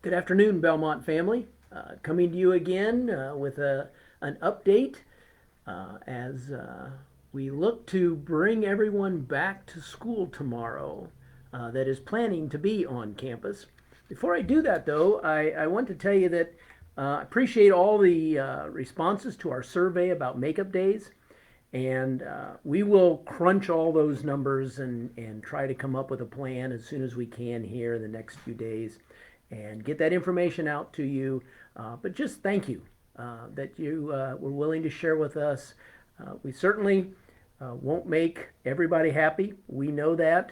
Good afternoon, Belmont family. Coming to you again with an update as we look to bring everyone back to school tomorrow that is planning to be on campus. Before I do that, though, I want to tell you that I appreciate all the responses to our survey about makeup days. And we will crunch all those numbers and try to come up with a plan as soon as we can here in the next few days and get that information out to you. But just thank you that you were willing to share with us. We certainly won't make everybody happy. We know that.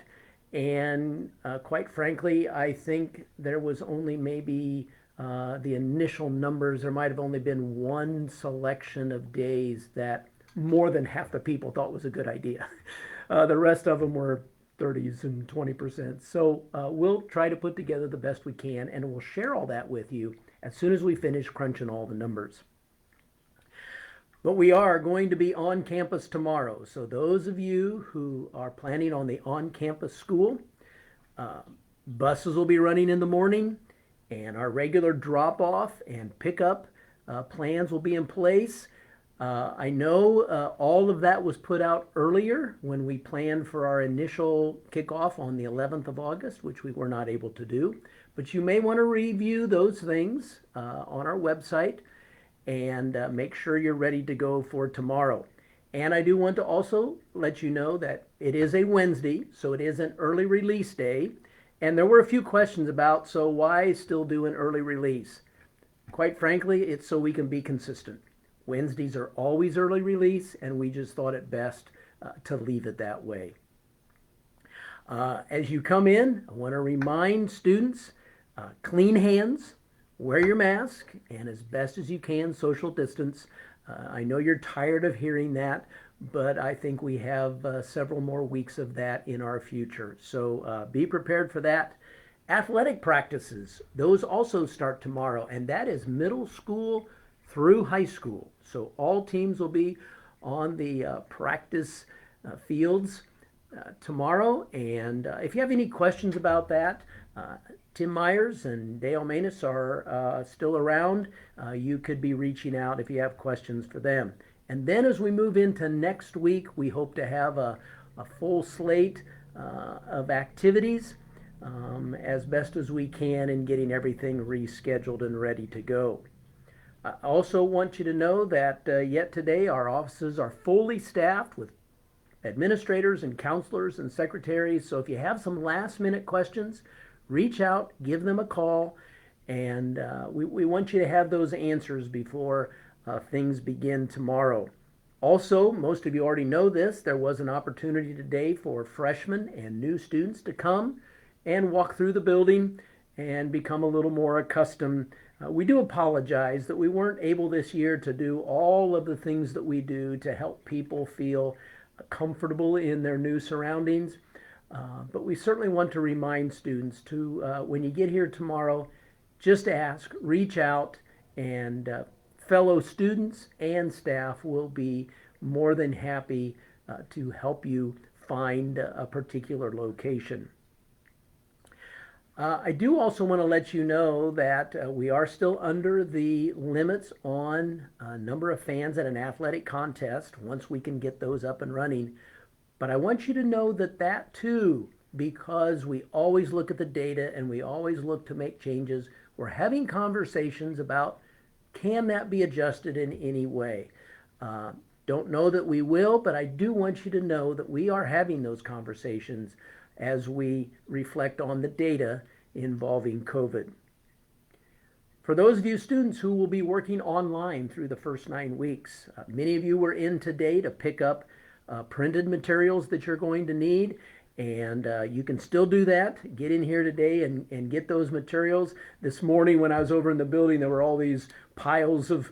And quite frankly, I think there was only maybe the initial numbers, there might have only been one selection of days that more than half the people thought was a good idea. The rest of them were 30s and 20%. So we'll try to put together the best we can, and we'll share all that with you as soon as we finish crunching all the numbers. But we are going to be on campus tomorrow. So those of you who are planning on the on-campus school, uh, buses will be running in the morning, and our regular drop-off and pickup plans will be in place. I know all of that was put out earlier when we planned for our initial kickoff on the 11th of August, which we were not able to do. But you may want to review those things on our website and make sure you're ready to go for tomorrow. And I do want to also let you know that it is a Wednesday, so it is an early release day. And there were a few questions about, so why still do an early release? Quite frankly, it's so we can be consistent. Wednesdays are always early release, and we just thought it best to leave it that way. As you come in, I want to remind students, clean hands, wear your mask, and as best as you can, social distance. I know you're tired of hearing that, but I think we have several more weeks of that in our future. So be prepared for that. Athletic practices, those also start tomorrow, and that is middle school through high school. So all teams will be on the practice fields tomorrow. And if you have any questions about that, Tim Myers and Dale Manus are still around. You could be reaching out if you have questions for them. And then as we move into next week, we hope to have a full slate of activities as best as we can in getting everything rescheduled and ready to go. I also want you to know that yet today our offices are fully staffed with administrators and counselors and secretaries. So if you have some last minute questions, reach out, give them a call, and we want you to have those answers before things begin tomorrow. Also, most of you already know this, there was an opportunity today for freshmen and new students to come and walk through the building and become a little more accustomed. We do apologize that we weren't able this year to do all of the things that we do to help people feel comfortable in their new surroundings. But we certainly want to remind students to, when you get here tomorrow, just ask, reach out, and fellow students and staff will be more than happy to help you find a particular location. I do also want to let you know that we are still under the limits on number of fans at an athletic contest once we can get those up and running. But I want you to know that that too, because we always look at the data and we always look to make changes, we're having conversations about can that be adjusted in any way. Don't know that we will, but I do want you to know that we are having those conversations as we reflect on the data involving COVID. For those of you students who will be working online through the first 9 weeks, many of you were in today to pick up printed materials that you're going to need, and you can still do that. Get in here today and get those materials. This morning when I was over in the building, there were all these piles of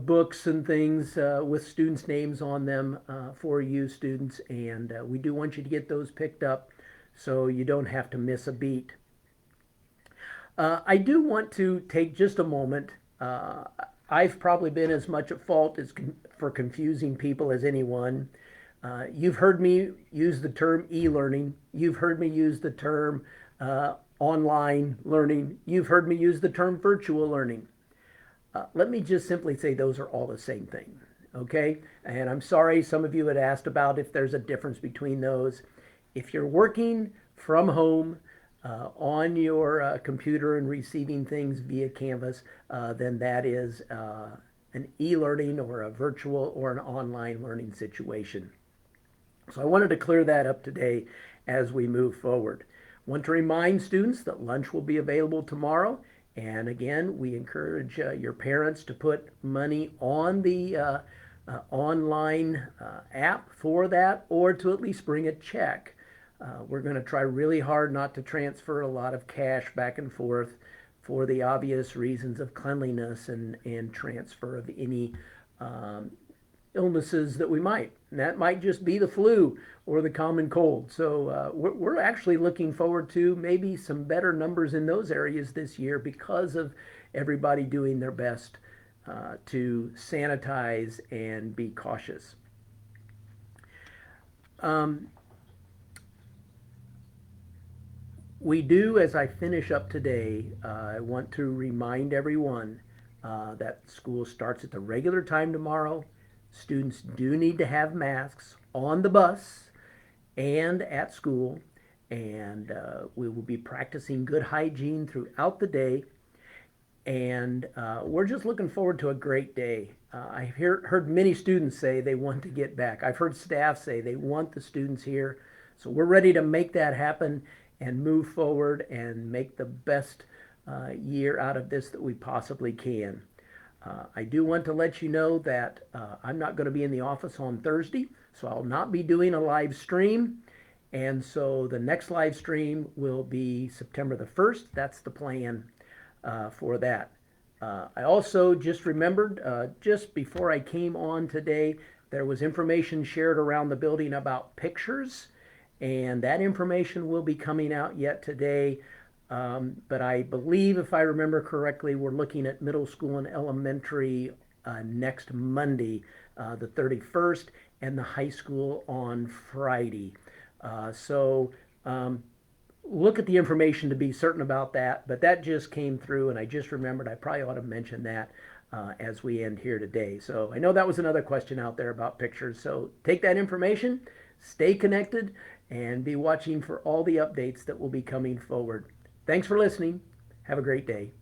books and things with students' names on them for you students, and we do want you to get those picked up so you don't have to miss a beat. I do want to take just a moment. I've probably been as much at fault for confusing people as anyone. You've heard me use the term e-learning. You've heard me use the term online learning. You've heard me use the term virtual learning. Let me just simply say those are all the same thing, okay? And I'm sorry some of you had asked about if there's a difference between those. If you're working from home on your computer and receiving things via Canvas, then that is an e-learning or a virtual or an online learning situation. So I wanted to clear that up today as we move forward. Want to remind students that lunch will be available tomorrow. And again, we encourage your parents to put money on the online app for that, or to at least bring a check. We're going to try really hard not to transfer a lot of cash back and forth for the obvious reasons of cleanliness and transfer of any illnesses that we might. And that might just be the flu or the common cold. So we're actually looking forward to maybe some better numbers in those areas this year because of everybody doing their best to sanitize and be cautious. We do, as I finish up today, I want to remind everyone that school starts at the regular time tomorrow. Students do need to have masks on the bus and at school, and we will be practicing good hygiene throughout the day. And we're just looking forward to a great day. I've heard many students say they want to get back. I've heard staff say they want the students here. So we're ready to make that happen and move forward and make the best year out of this that we possibly can. I do want to let you know that I'm not going to be in the office on Thursday, so I'll not be doing a live stream. And so the next live stream will be September the 1st. That's the plan for that. I also just remembered, just before I came on today, there was information shared around the building about pictures, and that information will be coming out yet today. But I believe, if I remember correctly, we're looking at middle school and elementary next Monday, the 31st, and the high school on Friday. So look at the information to be certain about that. But that just came through, and I just remembered I probably ought to mention that as we end here today. So I know that was another question out there about pictures. So take that information, stay connected, and be watching for all the updates that will be coming forward. Thanks for listening. Have a great day.